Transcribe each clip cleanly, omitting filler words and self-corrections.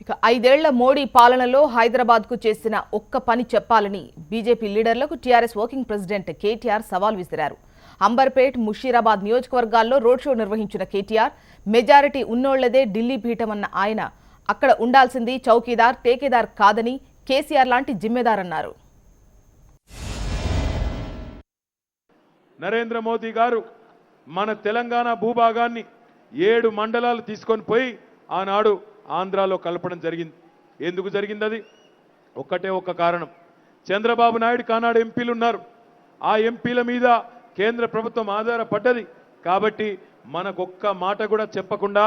ఇక 5 ఏళ్ల మోడీ పాలనలో హైదరాబాద్కు చేసిన ఒక్క పని చెప్పాలని బీజేపీ లీడర్లకు టీఆర్ఎస్ వర్కింగ్ ప్రెసిడెంట్ కేటీఆర్ సవాల్ విసిరారు. అంబర్పేట్, ముషీరాబాద్ నియోజకవర్గాల్లో రోడ్ షో నిర్వహించిన కేటీఆర్ మెజారిటీ ఉన్నోళ్లదే ఢిల్లీ పీఠమన్న ఆయన అక్కడ ఉండాల్సింది చౌకీదార్, టేకేదార్ కాదని కేసీఆర్ లాంటి జిమ్మెదార్ అన్నారు. నరేంద్ర మోదీ గారు మన తెలంగాణ భూభాగాన్ని 7 మండలాలు తీసుకొని పోయి ఆనాడు ఆంధ్రాలో కలపడం జరిగింది. ఎందుకు జరిగింది? అది ఒక్కటే ఒక్క కారణం. చంద్రబాబు నాయుడు ఆనాడు ఎంపీలు ఉన్నారు. ఆ ఎంపీల మీద కేంద్ర ప్రభుత్వం ఆధారపడ్డది. కాబట్టి మనకొక్క మాట కూడా చెప్పకుండా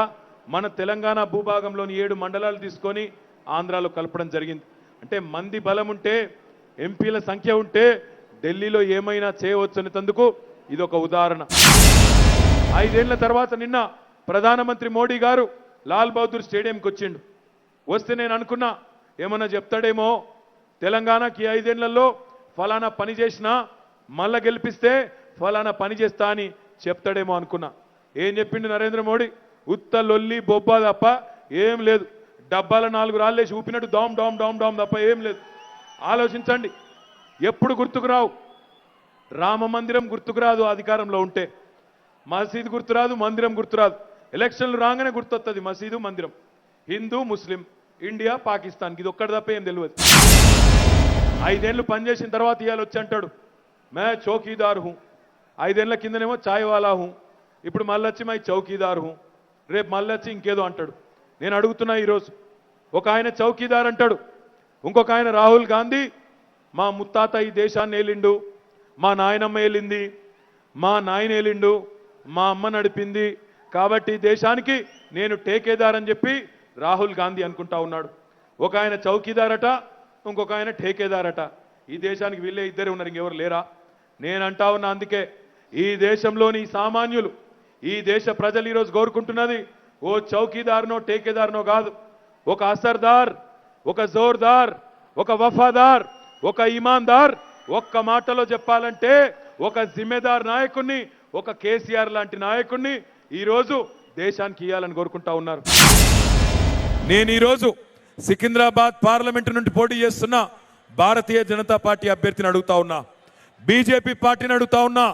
మన తెలంగాణ భూభాగంలోని 7 మండలాలు తీసుకొని ఆంధ్రాలో కలపడం జరిగింది. అంటే మంది బలం ఉంటే, ఎంపీల సంఖ్య ఉంటే ఢిల్లీలో ఏమైనా చేయవచ్చనేందుకు ఇదొక ఉదాహరణ. 5 ఏళ్ల తర్వాత నిన్న ప్రధానమంత్రి మోడీ గారు లాల్ బహదూర్ స్టేడియంకి వచ్చిండు. వస్తే నేను అనుకున్నా ఏమన్నా చెప్తాడేమో, తెలంగాణకి 5 ఏళ్లలో ఫలానా పని చేసినా మళ్ళా గెలిపిస్తే ఫలానా పని చేస్తా అని చెప్తాడేమో అనుకున్నా. ఏం చెప్పిండు నరేంద్ర మోడీ? ఉత్త లొల్లి బొబ్బా తప్ప ఏం లేదు. డబ్బాల 4 రాళ్ళేసి ఊపినట్టు డామ్ డామ్ డామ్ డామ్ తప్ప ఏం లేదు. ఆలోచించండి. ఎప్పుడు గుర్తుకు రావు? రామ మందిరం గుర్తుకు రాదు అధికారంలో ఉంటే, మసీదు గుర్తురాదు, మందిరం గుర్తురాదు. ఎలక్షన్లు రాగానే గుర్తొస్తుంది మసీదు, మందిరం. హిందూ, ముస్లిం, ఇండియా, పాకిస్తాన్కి ఇది ఒక్కటి తప్ప ఏం తెలియదు. 5 ఏళ్ళు పనిచేసిన తర్వాత ఇవాళ వచ్చి అంటాడు మే చౌకీదార్ హూ. 5 ఏళ్ల కిందనేమో చాయ్ వాలా హూ, ఇప్పుడు మళ్ళీ వచ్చి మై చౌకీదార్ హూ, రేపు మళ్ళీ వచ్చి ఇంకేదో అంటాడు. నేను అడుగుతున్నా ఈరోజు, ఒక ఆయన చౌకీదార్ అంటాడు, ఇంకొక ఆయన రాహుల్ గాంధీ మా ముత్తాత ఈ దేశాన్ని ఏలిండు, మా నాయనమ్మ ఏలింది, మా నాయన ఏలిండు, మా అమ్మ నడిపింది, కాబట్టి దేశానికి నేను టేకేదార్ అని చెప్పి రాహుల్ గాంధీ అనుకుంటా ఉన్నాడు. ఒక ఆయన చౌకీదారట, ఇంకొక ఆయన టేకేదారట. ఈ దేశానికి వీళ్ళే ఇద్దరే ఉన్నారు, ఇంకెవరు లేరా? నేను అంటా ఉన్నా. అందుకే ఈ దేశంలోని సామాన్యులు, ఈ దేశ ప్రజలు ఈరోజు కోరుకుంటున్నది ఓ చౌకీదార్నో టేకేదార్నో కాదు, ఒక అసర్దార్, ఒక జోర్దార్, ఒక వఫాదార్, ఒక ఇమాందార్. ఒక్క మాటలో చెప్పాలంటే ఒక జిమ్మెదార్ నాయకుడిని, ఒక కేసీఆర్ లాంటి నాయకుడిని ఈరోజు దేశానికి ఇవ్వాలని కోరుకుంటా ఉన్నారు. నేను ఈరోజు సికింద్రాబాద్ పార్లమెంటు నుండి పోటీ చేస్తున్న భారతీయ జనతా పార్టీ అభ్యర్థిని అడుగుతా ఉన్నా, బీజేపీ పార్టీని అడుగుతా ఉన్నా,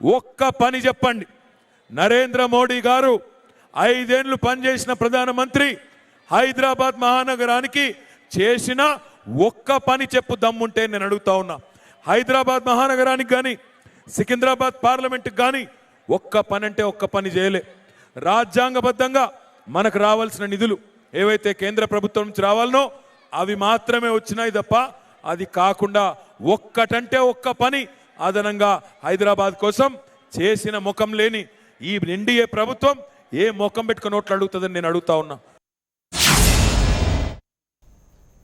ఒక్క పని చెప్పండి. నరేంద్ర మోడీ గారు 5 ఏళ్లు పనిచేసిన ప్రధానమంత్రి హైదరాబాద్ మహానగరానికి చేసిన ఒక్క పని చెప్పు దమ్ముంటే నేను అడుగుతా ఉన్నా. హైదరాబాద్ మహానగరానికి కానీ సికింద్రాబాద్ పార్లమెంటుకి కానీ ఒక్క పని అంటే ఒక్క పని చేయలే. రాజ్యాంగబద్ధంగా మనకు రావాల్సిన నిధులు ఏవైతే కేంద్ర ప్రభుత్వం నుంచి రావాలనో అవి మాత్రమే వచ్చినాయి తప్ప అది కాకుండా ఒక్కటంటే ఒక్క పని అదనంగా హైదరాబాద్ కోసం చేసిన ముఖం లేని ఈ ఎన్డీఏ ప్రభుత్వం ఏ ముఖం పెట్టుకుని ఓట్లు అడుగుతుందని నేను అడుగుతా ఉన్నా.